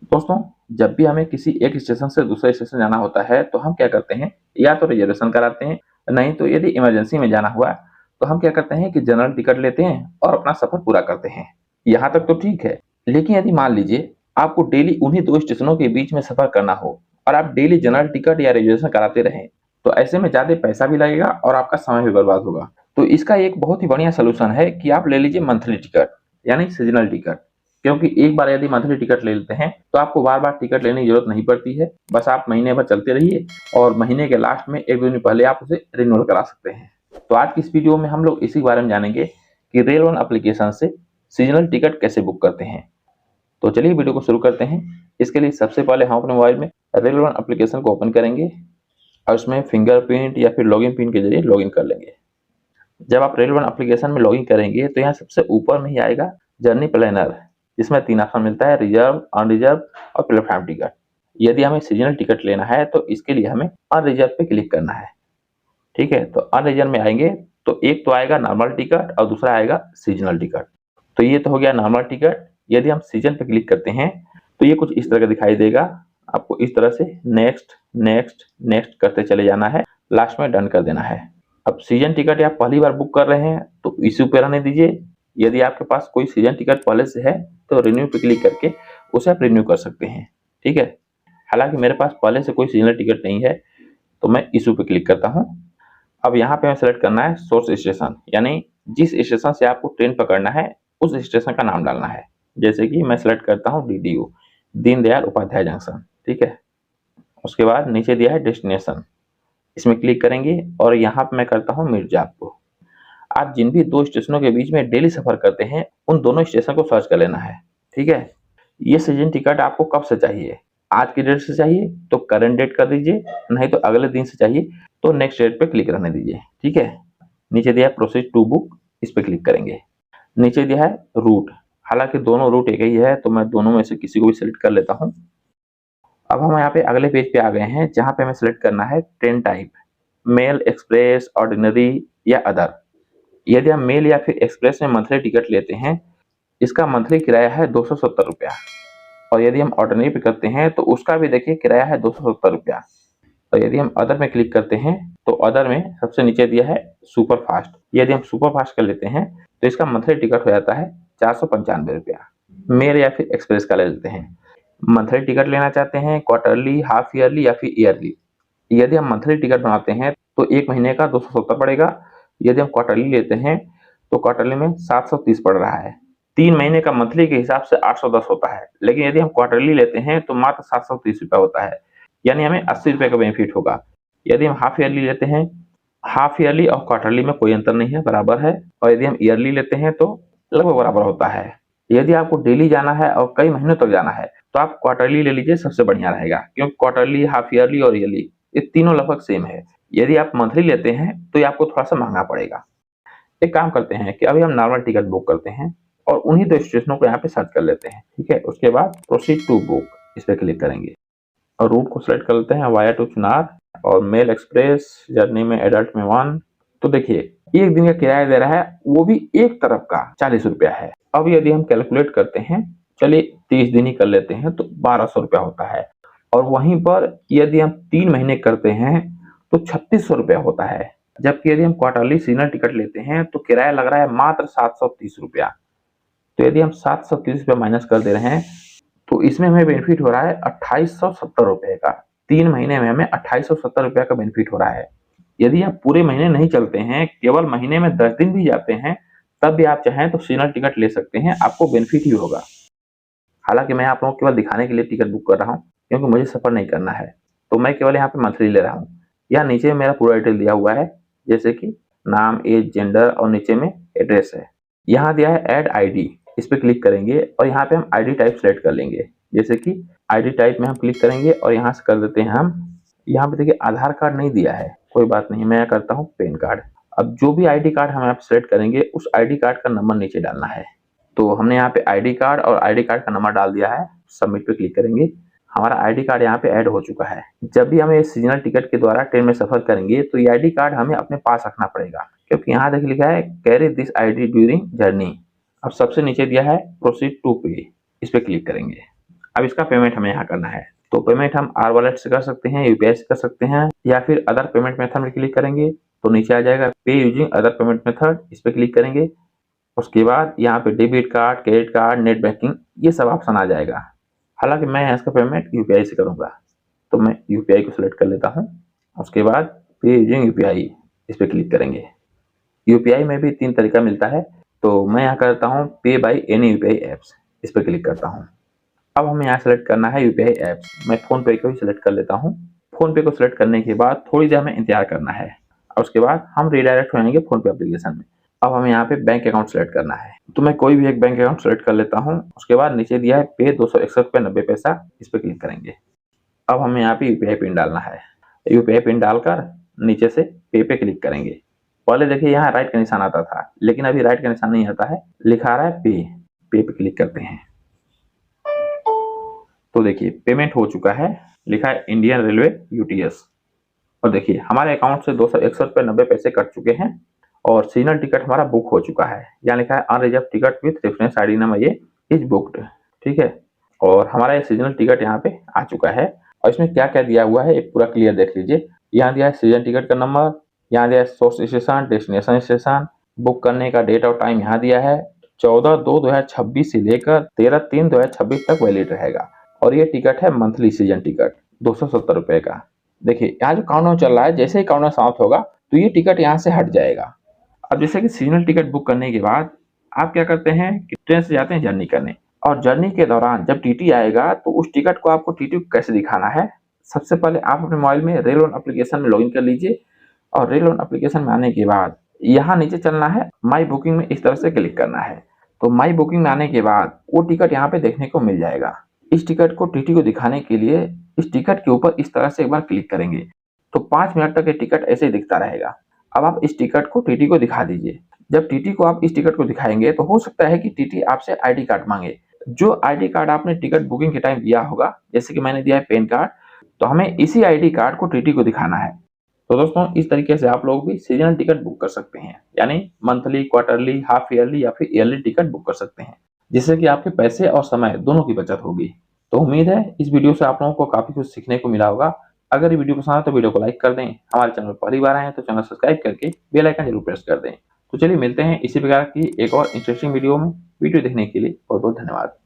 दोस्तों, जब भी हमें किसी एक स्टेशन से दूसरे स्टेशन जाना होता है तो हम क्या करते हैं, या तो रिजर्वेशन कराते हैं, नहीं तो यदि इमरजेंसी में जाना हुआ तो हम क्या करते हैं कि जनरल टिकट लेते हैं और अपना सफर पूरा करते हैं। यहाँ तक तो ठीक है, लेकिन यदि मान लीजिए आपको डेली उन्हीं दो स्टेशनों के बीच में सफर करना हो और आप डेली जनरल टिकट या रिजर्वेशन कराते रहें, तो ऐसे में ज्यादा पैसा भी लगेगा और आपका समय भी बर्बाद होगा। तो इसका एक बहुत ही बढ़िया सोल्यूशन है कि आप ले लीजिए मंथली टिकट, यानी सीजनल टिकट। क्योंकि एक बार यदि मंथली टिकट ले लेते हैं तो आपको बार बार टिकट लेने की जरूरत नहीं पड़ती है। बस आप महीने भर चलते रहिए और महीने के लास्ट में एक दो दिन पहले आप उसे रिन्यूअल करा सकते हैं। तो आज की इस वीडियो में हम लोग इसी बारे में जानेंगे कि रेल वन एप्लीकेशन से सीजनल टिकट कैसे बुक करते हैं। तो चलिए वीडियो को शुरू करते हैं। इसके लिए सबसे पहले हम अपने मोबाइल में रेल वन एप्लीकेशन को ओपन करेंगे और उसमें फिंगरप्रिंट या फिर लॉगिन पिन के जरिए लॉगिन कर लेंगे। जब आप रेल वन एप्लीकेशन में लॉगिन करेंगे तो यहाँ सबसे ऊपर में ही आएगा जर्नी प्लानर, जिसमें 3 ऑप्शन मिलता है, रिजर्व, अनरिजर्व और प्लेटफॉर्म टिकट। यदि हमें सीजनल टिकट लेना है तो इसके लिए हमें अनरिजर्व पे क्लिक करना है। ठीक है, तो अनरिजर्व में आएंगे तो एक तो आएगा नॉर्मल टिकट और दूसरा आएगा सीजनल टिकट। तो ये तो हो गया नॉर्मल टिकट। यदि हम सीजन पे क्लिक करते हैं तो ये कुछ इस तरह का दिखाई देगा। आपको इस तरह से नेक्स्ट नेक्स्ट नेक्स्ट करते चले जाना है, लास्ट में डन कर देना है। अब सीजन टिकट आप पहली बार बुक कर रहे हैं तो इशू पे रहने दीजिए। यदि आपके पास कोई सीजन टिकट पहले से है तो रिन्यू पे क्लिक करके उसे आप रिन्यू कर सकते हैं। ठीक है, हालांकि मेरे पास पहले से कोई सीजनल टिकट नहीं है तो मैं इशू पे क्लिक करता हूँ। अब यहाँ पे हमें सेलेक्ट करना है सोर्स स्टेशन, यानी जिस स्टेशन से आपको ट्रेन पकड़ना है उस स्टेशन का नाम डालना है। जैसे कि मैं सेलेक्ट करता हूँ DDU, दीनदयाल उपाध्याय जंक्शन। ठीक है, उसके बाद नीचे दिया है डेस्टिनेशन, इसमें क्लिक करेंगे और यहाँ पे मैं करता हूँ मिर्जापुर। आप जिन भी दो स्टेशनों के बीच में डेली सफर करते हैं उन दोनों स्टेशन को सर्च कर लेना है। ठीक है, ये सीजन टिकट आपको कब से चाहिए? आज की डेट से चाहिए तो करंट डेट कर दीजिए, नहीं तो अगले दिन से चाहिए तो नेक्स्ट डेट पे क्लिक रहने दीजिए। ठीक है, नीचे दिया है प्रोसीड टू बुक, इस पे क्लिक करेंगे। नीचे दिया है रूट, हालांकि दोनों रूट एक ही है तो मैं दोनों में से किसी को भी सिलेक्ट कर लेता हूँ। अब हम यहाँ पे अगले पेज पे आ गए हैं जहाँ पे हमें सिलेक्ट करना है train type, mail, express, ordinary या अदर। यदि हम मेल या फिर एक्सप्रेस में मंथली टिकट लेते हैं, इसका मंथली किराया है 270 रुपया। और यदि हम ऑर्डिनरी पे करते हैं तो उसका भी देखिए किराया है 270 रुपया। और यदि हम अदर में क्लिक करते हैं तो अदर में सबसे नीचे दिया है सुपर फास्ट। यदि हम सुपर फास्ट कर लेते हैं तो इसका मंथली टिकट हो जाता है 495 रुपया। मेल या फिर एक्सप्रेस का ले लेते हैं। मंथली टिकट लेना चाहते हैं, क्वार्टरली, हाफ ईयरली या फिर ईयरली। यदि हम मंथली टिकट बनाते हैं तो एक महीने का 270 पड़ेगा। यदि हम क्वार्टरली लेते हैं तो क्वार्टरली में 730 पड़ रहा है। 3 महीने का मंथली के हिसाब से 810 होता है, लेकिन यदि हम क्वार्टरली लेते हैं तो मात्र 730 रुपया होता है, यानी हमें 80 रुपये का बेनिफिट होगा। यदि हम हाफ ईयरली लेते हैं, हाफ ईयरली और क्वार्टरली में कोई अंतर नहीं है, बराबर है। और यदि हम ईयरली लेते हैं तो लगभग बराबर होता है। यदि आपको डेली जाना है और कई महीनों तक जाना है तो आप क्वार्टरली ले लीजिए, सबसे बढ़िया रहेगा। क्योंकि क्वार्टरली, हाफ ईयरली और ईयरली ये तीनों लगभग सेम है। यदि आप मंथली लेते हैं तो ये आपको थोड़ा सा महंगा पड़ेगा। एक काम करते हैं कि अभी हम नॉर्मल टिकट बुक करते हैं और उन्हीं दो स्टेशनों को यहाँ पे सर्च कर लेते हैं। ठीक है, उसके बाद प्रोसीड टू बुक, इस पे क्लिक करेंगे और रूट को सिलेक्ट कर लेते हैं वाया टू चुनार। और मेल एक्सप्रेस जर्नी में एडल्ट में 1। तो देखिए एक दिन का किराया दे रहा है, वो भी एक तरफ का 40 रुपया है। अब यदि हम कैलकुलेट करते हैं, चलिए 30 दिन ही कर लेते हैं तो 1200 रुपया होता है। और वहीं पर यदि हम 3 महीने करते हैं तो 3600 रुपया होता है। जबकि यदि हम क्वार्टरली सीजनल टिकट लेते हैं तो किराया लग रहा है मात्र 730 रुपया। तो यदि हम 730 रुपया माइनस कर दे रहे हैं तो इसमें हमें बेनिफिट हो रहा है 2870 रुपये का। 3 महीने में हमें 2870 रुपया का बेनिफिट हो रहा है। यदि आप पूरे महीने नहीं चलते हैं, केवल महीने में 10 दिन भी जाते हैं, तब भी आप चाहें तो सीजनल टिकट ले सकते हैं, आपको बेनिफिट ही होगा। हालांकि मैं आप लोगों को केवल दिखाने के लिए टिकट बुक कर रहा हूँ, क्योंकि मुझे सफर नहीं करना है, तो मैं केवल यहाँ पे मंथली ले रहा हूँ। यहाँ नीचे मेरा पूरा डिटेल दिया हुआ है, जैसे कि नाम, एज, जेंडर और नीचे में एड्रेस है। यहाँ दिया है ऐड आईडी, इस पे क्लिक करेंगे और यहाँ पे हम आईडी टाइप सेलेक्ट कर लेंगे। जैसे कि आईडी टाइप में हम क्लिक करेंगे और यहाँ से कर देते हैं हम, यहाँ पे देखिए आधार कार्ड नहीं दिया है, कोई बात नहीं, मैं करता हूँ पैन कार्ड। अब जो भी आईडी कार्ड हम यहाँ पे सेलेक्ट करेंगे उस आईडी कार्ड का नंबर नीचे डालना है। तो हमने यहाँ पे आईडी कार्ड और आईडी कार्ड का नंबर डाल दिया है। सबमिट पे क्लिक करेंगे, हमारा आईडी कार्ड यहाँ पे ऐड हो चुका है। जब भी हमें सीजनल टिकट के द्वारा ट्रेन में सफर करेंगे तो ये आईडी कार्ड हमें अपने पास रखना पड़ेगा, क्योंकि यहाँ देखिए लिखा है carry this ID during journey. अब सबसे नीचे दिया है प्रोसीड टू पे, इस पे क्लिक करेंगे। अब इसका पेमेंट हमें यहाँ करना है, तो पेमेंट हम आर वॉलेट से कर सकते हैं, यूपीआई से कर सकते हैं, या फिर अदर पेमेंट मेथड में क्लिक करेंगे तो नीचे आ जाएगा पे यूजिंग अदर पेमेंट मेथड, इस पर क्लिक करेंगे। उसके बाद यहाँ पे debit card, credit card, net banking, ये सब ऑप्शन आ जाएगा। हालांकि मैं इसका पेमेंट यूपीआई से करूंगा, तो मैं यूपीआई को सिलेक्ट कर लेता हूँ। उसके बाद पे यूजिंग यूपीआई, इस पर क्लिक करेंगे। यूपीआई में भी 3 तरीका मिलता है, तो मैं यहाँ करता हूँ पे बाई एनी यूपीआई एप्स, इस पर क्लिक करता हूँ। अब हमें यहाँ सेलेक्ट करना है यूपीआई एप्स, मैं फोन पे को ही सिलेक्ट कर लेता हूँ। फोन पे को सिलेक्ट करने के बाद थोड़ी देर हमें इंतजार करना है, और उसके बाद हम रिडायरेक्ट हो जाएंगे फोन पे एप्लीकेशन में। अब हमें यहाँ पे बैंक अकाउंट सेलेक्ट करना है, तो मैं कोई भी एक बैंक अकाउंट सेलेक्ट कर लेता हूँ। उसके बाद नीचे दिया है पे 261.90, इस पर क्लिक करेंगे। अब हमें यहाँ पे यूपीआई पिन डालना है, यूपीआई पिन डालकर नीचे से पे क्लिक करेंगे। पहले देखिए यहाँ राइट का निशान आता था, लेकिन अभी राइट का निशान नहीं आता है, लिखा आ रहा है पे पे क्लिक करते हैं। तो देखिए पेमेंट हो चुका है, लिखा है इंडियन रेलवे यूटीएस, और देखिए हमारे अकाउंट से 261.90 कट चुके हैं, और सीजनल टिकट हमारा बुक हो चुका है। यहाँ लिखा है unreserve ticket with reference ID number ये इज बुक्ड, ठीक है। और हमारा ये सीजनल टिकट यहाँ पे आ चुका है, और इसमें क्या क्या दिया हुआ है एक पूरा क्लियर देख लीजिए। यहाँ दिया है सीजन टिकट का नंबर, यहाँ दिया है source station, destination station, book करने का डेट और टाइम यहाँ दिया है 14/2/2026 से लेकर 13/3/2026 तक वैलिड रहेगा। और ये टिकट है मंथली सीजन टिकट 270 रुपए का। देखिए यहाँ जो काउंटडाउन चल रहा है, जैसे ही काउंटडाउन समाप्त होगा तो ये टिकट यहाँ से हट जाएगा। अब जैसे कि सीजनल टिकट बुक करने के बाद आप क्या करते हैं कि ट्रेन से जाते हैं जर्नी करने, और जर्नी के दौरान जब टीटी आएगा तो उस टिकट को आपको टीटी को कैसे दिखाना है। सबसे पहले आप अपने मोबाइल में रेल ऑन एप्लीकेशन में लॉगिन कर लीजिए, और रेल ऑन एप्लीकेशन में आने के बाद यहाँ नीचे चलना है, माई बुकिंग में इस तरह से क्लिक करना है। तो माई बुकिंग में आने के बाद वो टिकट यहाँ पे देखने को मिल जाएगा। इस टिकट को टीटी को दिखाने के लिए इस टिकट के ऊपर इस तरह से एक बार क्लिक करेंगे, तो 5 मिनट तक ये टिकट ऐसे ही दिखता रहेगा। अब आप इस टिकट को टीटी को दिखा दीजिए। जब टीटी को आप इस टिकट को दिखाएंगे तो हो सकता है कि टीटी आपसे आईडी कार्ड मांगे, जो आईडी कार्ड आपने टिकट बुकिंग के टाइम दिया होगा, जैसे कि मैंने दिया है पैन कार्ड, तो हमें इसी आईडी कार्ड को टीटी को दिखाना है। तो दोस्तों इस तरीके से आप लोग भी सीजनल टिकट बुक कर सकते हैं, यानी मंथली, क्वार्टरली, हाफ ईयरली या फिर ईयरली टिकट बुक कर सकते हैं, जिससे कि आपके पैसे और समय दोनों की बचत होगी। तो उम्मीद है इस वीडियो से आप लोगों को काफी कुछ सीखने को मिला होगा। अगर ये वीडियो पसंद आए तो वीडियो को लाइक कर दें, हमारे चैनल पर पहली बार आए हैं तो चैनल सब्सक्राइब करके बेल आइकन जरूर प्रेस कर दें। तो चलिए मिलते हैं इसी प्रकार की एक और इंटरेस्टिंग वीडियो में। वीडियो देखने के लिए बहुत बहुत धन्यवाद।